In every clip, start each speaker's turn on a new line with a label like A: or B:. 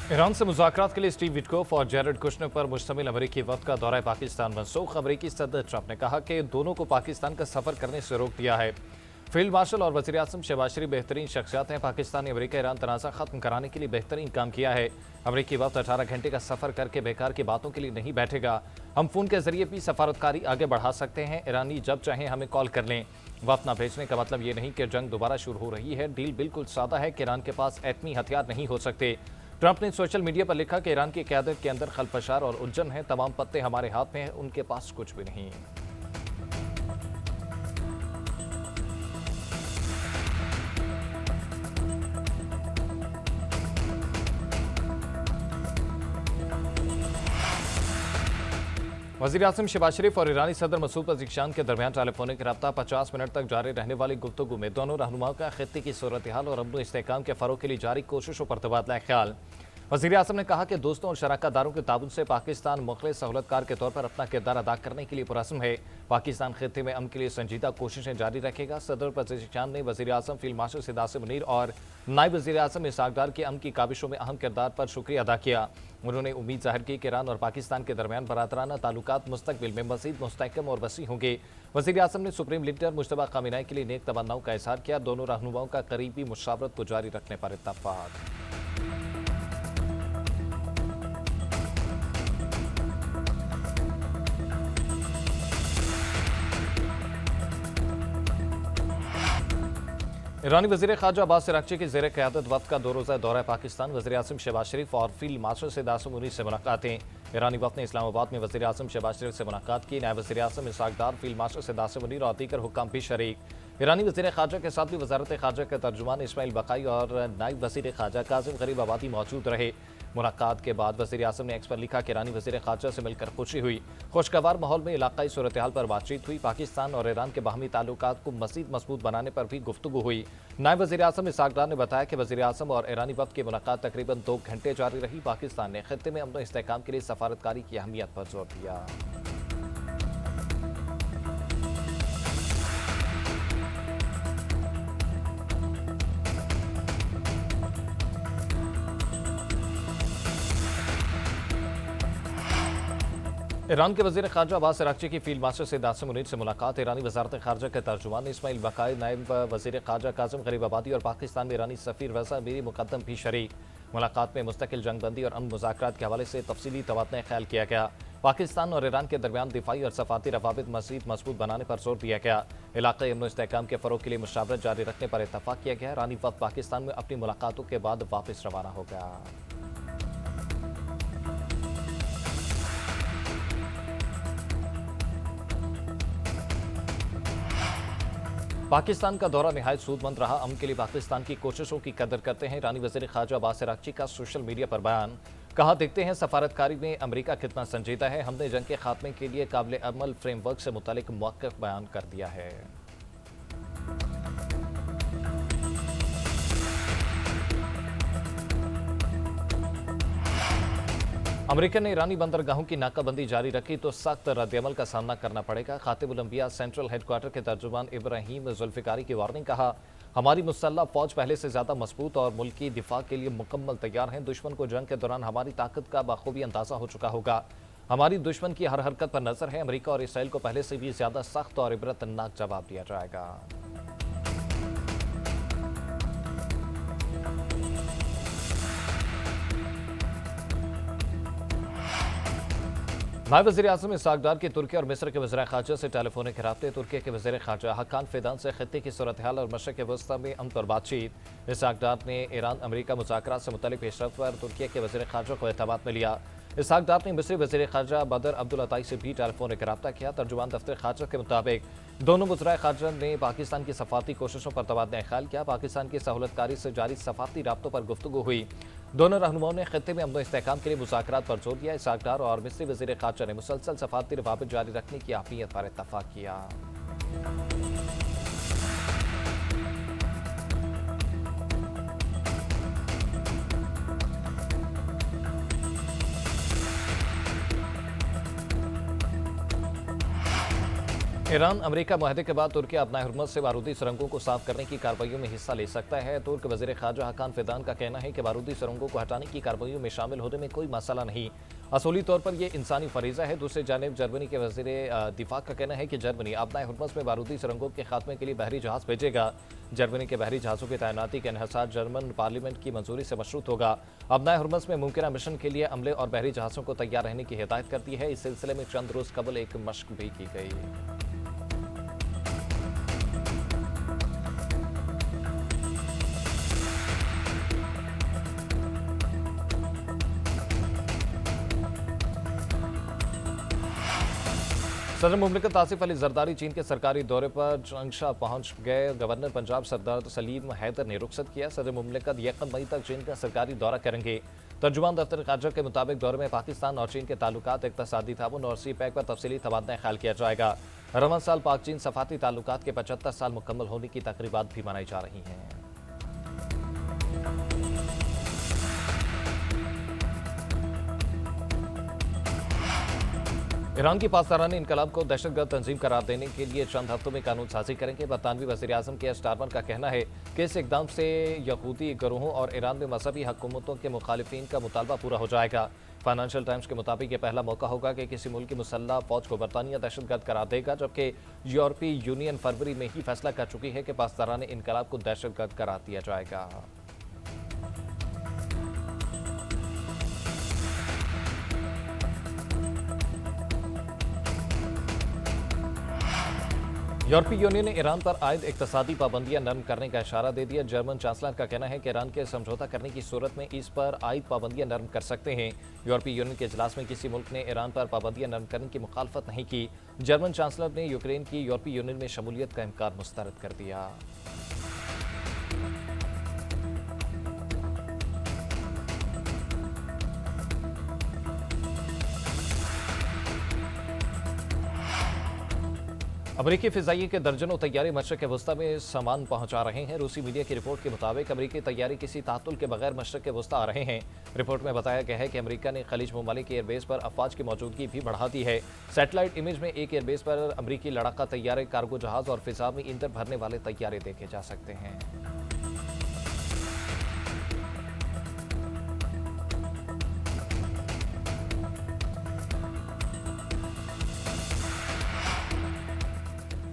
A: Iran से मुज़ाकरात के लिए स्टीव विटकोफ और जेरेड कुशनर पर मुश्तमिल अमेरिकी वक्त का दौरा पाकिस्तान मनसूख। अमेरिकी सदर ट्रंप ने कहा कि दोनों को पाकिस्तान का सफर करने से रोक दिया है। फील्ड मार्शल और वज़ीर आज़म शहबाज शरीफ बेहतरीन शख्सियात हैं। पाकिस्तान ने अमेरिका ईरान तनाज़ा खत्म कराने के लिए बेहतरीन काम किया है। अमेरिकी वक्त 18 घंटे का सफर करके बेकार की बातों के लिए नहीं बैठेगा। हम फ़ोन के जरिए भी सफारतकारी आगे बढ़ा सकते हैं। ईरानी जब चाहें हमें कॉल कर लें। वक्त न भेजने का मतलब ये नहीं कि जंग दोबारा शुरू हो रही है। डील बिल्कुल सादा है कि ईरान के पास एटमी हथियार नहीं हो सकते। ट्रंप ने सोशल मीडिया पर लिखा कि ईरान की क़यादत के अंदर खलफशार और उलझन है। तमाम पत्ते हमारे हाथ में हैं, उनके पास कुछ भी नहीं। वज़ीर आज़म शहबाज शरीफ और ईरानी सदर मसूद पज़ेश्कियान के दरमियान टेलीफोनिक रब्ता 50 मिनट तक जारी रहने वाली गुफ्तगू में दोनों रहनुमाओं का खित्ते की सूरत हाल और अमन इस्तेहकाम के फ़रोग़ के लिए जारी कोशिशों पर तबादला ख्याल। वज़ीर आज़म ने कहा कि दोस्तों और शराकतदारों के ताबन से पाकिस्तान मुख़लिस सहूलतकार के तौर पर अपना किरदार अदा करने के लिए पुरज़्म है। पाकिस्तान खित्ते में अमन के लिए संजीदा कोशिशें जारी रखेगा। सदर पज़ेश्कियान ने वज़ीर आज़म फील्ड मार्शल सैयद आसिम मुनीर और नायब वज़ीर आज़म इसहाक़ डार के अमन की काबिशों में अहम किरदार पर शुक्रिया अदा किया। उन्होंने उम्मीद जाहिर की कि ईरान और पाकिस्तान के दरमियान बरादराना ताल्लुकात मुस्तक़बिल में मज़ीद मुस्तहकम और वसी होंगे। वज़ीर आज़म ने सुप्रीम लीडर मुज्तबा ख़ामेनी के लिए नेक तमन्नाओं का इज़हार किया। दोनों रहनुमाओं का करीबी मुशावरत को जारी रखने पर इत्तफ़ाक़। ईरानी वज़ीर ख़ारजा अब्बास अराग़ची की ज़ेर क़यादत वफ़द का 2 रोज़ा दौरा पाकिस्तान। वज़ीर आज़म शहबाज शरीफ और फील्ड मार्शल सैयद आसिम मुनीर से मुलाकातें। ईरानी वफ़द ने इस्लामाबाद में वज़ीर आज़म शहबाज शरीफ से मुलाकात की। नायब वज़ीर आज़म इसहाक़ डार, फील्ड मार्शल सैयद आसिम मुनीर और दीगर हुक्काम भी शरीक। ईरानी वज़ीर ख़ारजा के साथ भी वज़ारत ख़ारजा के तर्जुमान इस्माइल बक़ाई और नायब वज़ीर ख़ारजा काज़िम ग़रीब आबादी मौजूद रहे। मुलाकात के बाद वज़ीर आज़म ने एक्स पर लिखा कि ईरानी वज़ीर ख़ारजा से मिलकर खुशी हुई। खुशगवार माहौल में इलाक़ाई सूरत हाल पर बातचीत हुई। पाकिस्तान और ईरान के बाहमी ताल्लुकात को मज़ीद मज़बूत बनाने पर भी गुफ्तगू हुई। नायब वज़ीर आज़म इसहाक़ डार ने बताया कि वज़ीर आज़म और ईरानी वफ़द की मुलाकात तकरीबन 2 घंटे जारी रही। पाकिस्तान ने खित्ते में अमन और इस्तेहकाम के लिए सफारतकारी की अहमियत पर जोर दिया। ईरान के वज़ीर ख़ारजा अब्बास अराग़ची की फील्ड मार्शल सैयद आसिम मुनीर से मुलाकात। ईरानी वज़ारत ख़ारजा के तर्जुमान इस्माइल बक़ाई, नायब वज़ीर ख़ारजा काज़िम ग़रीब आबादी और पाकिस्तान में ईरानी सफ़ीर रज़ा मीरी मुक़द्दम भी शरीक। मुलाकात में मुस्तकिल जंगबंदी और अमन मुज़ाकरात के हवाले से तफसीली तबादला ख्याल किया गया। पाकिस्तान और ईरान के दरमियान दिफ़ाई और सफ़ारती रवाबित मज़ीद मज़बूत बनाने पर जोर दिया गया। इलाक़ाई अमन इस्तेहकाम के फ़रोग़ के लिए मुशावरत जारी रखने पर इत्तफ़ाक़ किया गया। ईरानी वफ़द पाकिस्तान में अपनी मुलाकातों के बाद वापस रवाना हो गया। पाकिस्तान का दौरा निहायत सूदमंद रहा। अमन के लिए पाकिस्तान की कोशिशों की कदर करते हैं। ईरानी वज़ीर ख़ारजा अब्बास अराग़ची का सोशल मीडिया पर बयान। कहा, देखते हैं सफारतकारी में अमेरिका कितना संजीदा है। हमने जंग के खात्मे के लिए काबिल अमल फ्रेमवर्क से मुतालिक मौक़िफ़ बयान कर दिया है। अमेरिका ने ईरानी बंदरगाहों की नाकाबंदी जारी रखी तो सख्त रद्दअमल का सामना करना पड़ेगा। खातिबुल अंबिया सेंट्रल हेडक्वार्टर के तर्जुमान इब्राहिम जुल्फ़िकारी की वार्निंग। कहा, हमारी मुसल्लह फ़ौज पहले से ज़्यादा मजबूत और मुल्की दिफा के लिए मुकम्मल तैयार हैं। दुश्मन को जंग के दौरान हमारी ताकत का बखूबी अंदाज़ा हो चुका होगा। हमारी दुश्मन की हर हरकत पर नज़र है। अमेरिका और इसराइल को पहले से भी ज़्यादा सख्त और इबरतनाक जवाब दिया जाएगा। नायब वज़ीर आज़म इसहाक़ डार की तुर्की और मिस्र के वज़ीर ख़ारजा से टेलीफोनिक रब्ते। तुर्की के वज़ीर ख़ारजा हक्कान फ़िदान से खित्ते की सूरत हाल और मशरिक़ वस्ती में अमन पर बातचीत। इसहाक़ डार ने ईरान अमेरिका मुज़ाकरात से मुतल्लिक़ पेशरफ़्त पर तुर्की के वज़ीर ख़ारजा को एतमाद में लिया। इसहाक़ डार ने मिस्री वज़ीर ख़ारजा बदर अब्दुल अताई से भी टेलीफोनिक रब्ता किया। तर्जुमान दफ्तर ख़ारजा के मुताबिक दोनों वज़ीर ख़ारजा ने पाकिस्तान की सफ़ारती कोशिशों पर तबादला ख्याल किया। पाकिस्तान की सहूलतकारी से जारी सफ़ारती राब्तों पर गुफ्तगू हुई। दोनों रहनुमाओं ने खित्ते में अमन इस्तेहकाम के लिए मुज़ाकरात पर जोर दिया। इसहाक़ डार और मिस्री वज़ीर ख़ारजा ने मुसलसल सफ़ारती रवाबित जारी रखने की अहमियत पर इत्तफ़ाक़ किया। ईरान अमेरिका मुआहदे के बाद तुर्की अपना हुर्मुज़ से बारूदी सुरंगों को साफ करने की कार्रवाइयों में हिस्सा ले सकता है। तुर्क वज़ीर ख़ारजा हकान फिदान का कहना है कि बारूदी सुरंगों को हटाने की कार्रवाइयों में शामिल होने में कोई मसला नहीं। असूली तौर पर यह इंसानी फरीज़ा है। दूसरी जानिब जर्मनी के वज़ीर दिफा का कहना है कि जर्मनी अपना हुर्मुज़ में बारूदी सुरंगों के खात्मे के लिए बहरी जहाज़ भेजेगा। जर्मनी के बहरी जहाज़ों की तैनाती का इन्हिसार जर्मन पार्लियामेंट की मंजूरी से मशरूत होगा। अपना हुर्मुज़ में मुमकिन मिशन के लिए अमले और बहरी जहाज़ों को तैयार रहने की हिदायत करती है। इस सिलसिले में चंद रोज़ कबल एक मशक भी की गई। सदर मुमलिकत आसिफ अली जरदारी चीन के सरकारी दौरे पर चंगशा पहुंच गए। गवर्नर पंजाब सरदार सलीम हैदर ने रुखसत किया। सदर मुमलिकत 1 मई तक चीन का सरकारी दौरा करेंगे। तर्जुमान दफ्तर खारजा के मुताबिक दौरे में पाकिस्तान और चीन के ताल्लुकात, इक़्तिसादी ताउन और सी पैक पर तफसीली तबादला ख्याल किया जाएगा। रवां साल पाक चीन सफाती ताल्लुकात के 75 साल मुकम्मल होने की तकरीबात भी मनाई जा रही हैं। ईरान की पासदारानी इनकलाब को दहशतगर्द तंजीम करार देने के लिए चंद हफ्तों में कानून साजी करेंगे। बरतानवी वज़ीर आज़म के स्टारमर का कहना है कि इस इकदाम से यहूदी गिरोहों और ईरान में मजहबी हुकूमतों के मुखालिफिन का मुतालबा पूरा हो जाएगा। फाइनेंशियल टाइम्स के मुताबिक यह पहला मौका होगा कि किसी मुल्क की मुसल्लह फौज को बरतानिया दहशतगर्द करार देगा, जबकि यूरोपीय यूनियन फरवरी में ही फैसला कर चुकी है कि पासदारानी इनकलाब को दहशतगर्द करार दिया जाएगा। यूरोपीय यूनियन ने ईरान पर आयद इक्तसादी पाबंदियां नरम करने का इशारा दे दिया। जर्मन चांसलर का कहना है कि ईरान के समझौता करने की सूरत में इस पर आयद पाबंदियां नरम कर सकते हैं। यूरोपीय यूनियन के इजलास में किसी मुल्क ने ईरान पर पाबंदियां नरम करने की मुखालफत नहीं की। जर्मन चांसलर ने यूक्रेन की यूरोपीय यूनियन में शमूलियत का इम्कान मुस्तरद कर दिया। अमरीकी फिजाइये के दर्जनों तैयारी मशरक वस्ता में सामान पहुंचा रहे हैं। रूसी मीडिया की रिपोर्ट के मुताबिक अमरीकी तैयारी किसी तातुल के बगैर मशरक वस्ता आ रहे हैं। रिपोर्ट में बताया गया है कि अमरीका ने खलीज ममालिक एयरबेस पर अफवाज की मौजूदगी भी बढ़ा दी है। सैटेलाइट इमेज में एक एयरबेस पर अमरीकी लड़ाका तैयारे, कार्गो जहाज और फिजा में ईंधन भरने वाले तैयारे देखे जा सकते हैं।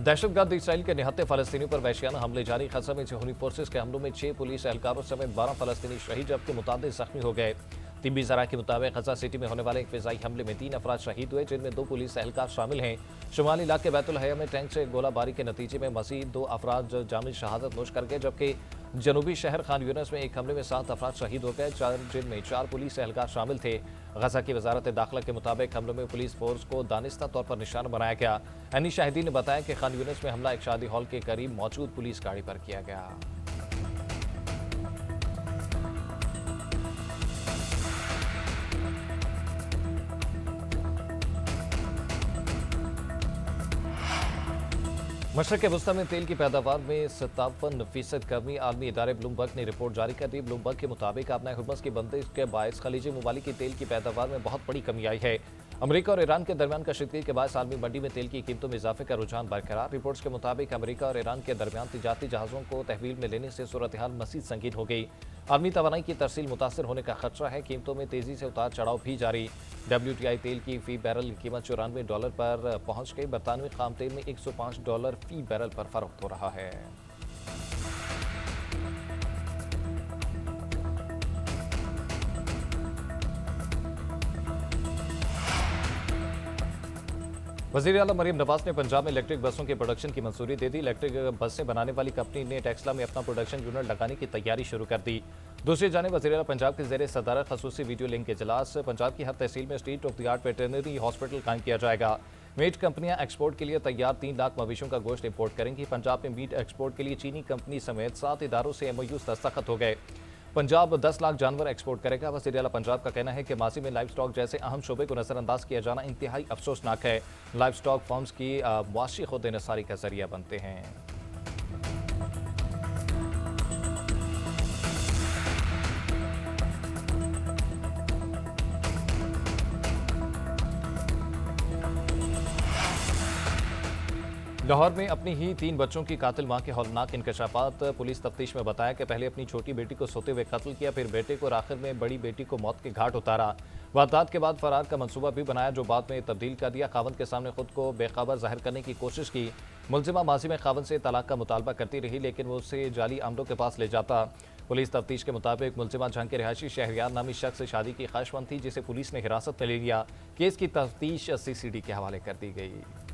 A: दहशतगर्द इसराइल के निहत्ते फलस्तीनियों पर वहशियाना हमले जारी। खजा में जहूरी फोर्सेस के हमलों में 6 पुलिस एहलकारों समेत 12 फलस्तीनी शहीद, जबकि मुताबिक जख्मी हो गए। तिब्बी जरा के मुताबिक खजा सिटी में होने वाले एक फिजाई हमले में 3 अफराद शहीद हुए, जिनमें 2 पुलिस एहलकार शामिल हैं। शुमाली इलाके बैतुल हया में टैंक से गोलाबारी के नतीजे में मजीद 2 अफराद जामिल शहादत नोश कर गए, जबकि जनूबी शहर खान यूनिस में एक हमले में 7 अफराद शहीद हो गए, जिनमें 4 पुलिस एहलकार शामिल थे। गजा की वजारत दाखिला के मुताबिक हमलों में पुलिस फोर्स को दानिस्ता तौर पर निशाना बनाया गया। अन्य शाहिदीन ने बताया कि खान यूनिस में हमला एक शादी हॉल के करीब मौजूद पुलिस गाड़ी पर किया गया। मशरक़ वस्ता में तेल की पैदावार में 57% कमी। आलमी इदारे ब्लूमबर्ग ने रिपोर्ट जारी कर दी। ब्लूमबर्ग के मुताबिक अपना हुर्मुज़ की बंदिश के बायस खलीजी ममालिक की तेल की पैदावार में बहुत बड़ी कमी आई है। अमेरिका और ईरान के दरमियान कशीदगी के बाद आलमी मंडी में तेल की कीमतों में इजाफे का रुझान बरकरार। रिपोर्ट्स के मुताबिक अमेरिका और ईरान के दरमियान तिजारती जहाज़ों को तहवील में लेने से सूरत हाल मज़ीद संगीन हो गई। आलमी तवानाई की तरसील मुतासर होने का खतरा है। कीमतों में तेजी से उतार चढ़ाव भी जारी। WTI तेल की फी बैरल की कीमत $94 पर पहुंच गई। बरतानवी खाम तेल में $105 फी बैरल पर फरोख्त हो रहा है। वज़ीर आला मरीम नवाज ने पंजाब में इलेक्ट्रिक बसों के प्रोडक्शन की मंजूरी दे दी। इलेक्ट्रिक बसें बनाने वाली कंपनी ने टेक्सला में अपना प्रोडक्शन यूनिट लगाने की तैयारी शुरू कर दी। दूसरी जानिब वज़ीर आला पंजाब के ज़ेरे सदारत खसूसी वीडियो लिंक के इजलास। पंजाब की हर तहसील में state of the art veterinary hospital कायम किया जाएगा। मीट कंपनियां एक्सपोर्ट के लिए तैयार 3 लाख मवेशियों का गोश्त इंपोर्ट करेंगी। पंजाब में मीट एक्सपोर्ट के लिए चीनी कंपनी समेत 7 इदारों से MOU दस्तखत हो गए। पंजाब 10 लाख जानवर एक्सपोर्ट करेगा। वज़ीर आला पंजाब का कहना है कि माजी में लाइव स्टॉक जैसे अहम शोबे को नजरअंदाज किया जाना इंतहाई अफसोसनाक है। लाइव स्टॉक फार्म्स की मुआशी खुद इनसारी का जरिया बनते हैं। लाहौर में अपनी ही 3 बच्चों की कातिल मां के हौलनाक इंकशाफात। पुलिस तफ्तीश में बताया कि पहले अपनी छोटी बेटी को सोते हुए कत्ल किया, फिर बेटे को और आखिर में बड़ी बेटी को मौत के घाट उतारा। वारदात के बाद फरार का मंसूबा भी बनाया, जो बाद में तब्दील कर दिया। खावंद के सामने खुद को बेखबर जाहिर करने की कोशिश की। मुलजिमा माजी में खावंद से तलाक का मुतालबा करती रही, लेकिन वो उसे जाली आमलों के पास ले जाता। पुलिस तफ्तीश के मुताबिक मुलजिमा जहां के रिहायशी शहरियार नामी शख्स से शादी की ख्वाहिशमंद थी, जिसे पुलिस ने हिरासत में ले लिया। केस की तफ्तीश CCD के हवाले कर दी गई।